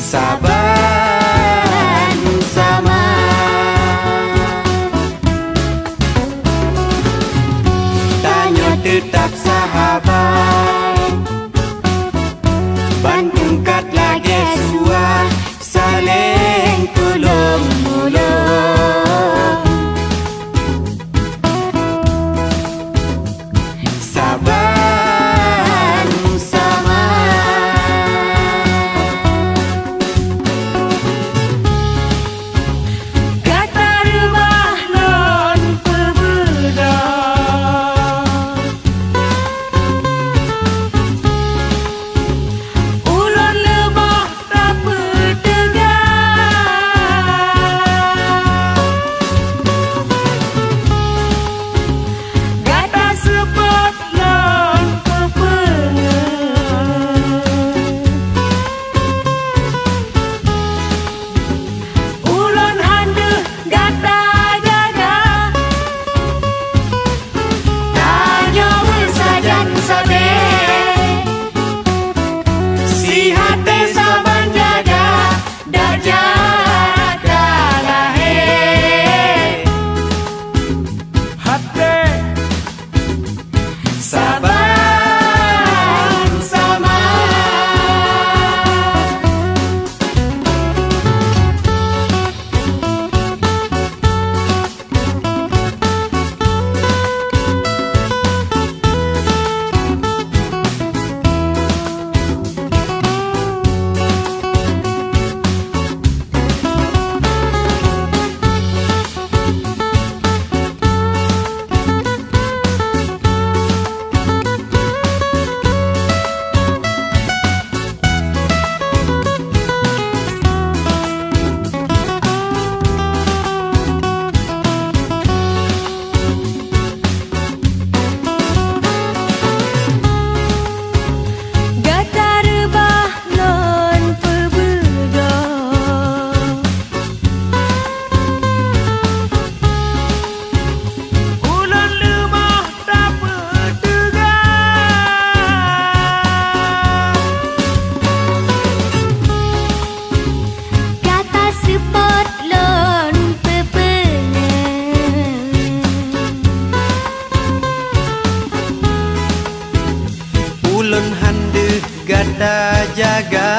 saban sama. Tanyo tetap sahabat, Bandung kat lagi suah, saling tolong menolong. Saban sama. Kata rumah non pemuda, ulun lemah tak bertegar. Kata sepot non pepengen, ulun handeuh gata jaga. Tanyo bersajan sabe, si hati saban jaga, dah jaga lahir. Hati Saban sama. gata rebah non pemuda, ulun lemah tak bertegar. Kata sepot lon pepengen, Ulun handeuh gada jaga,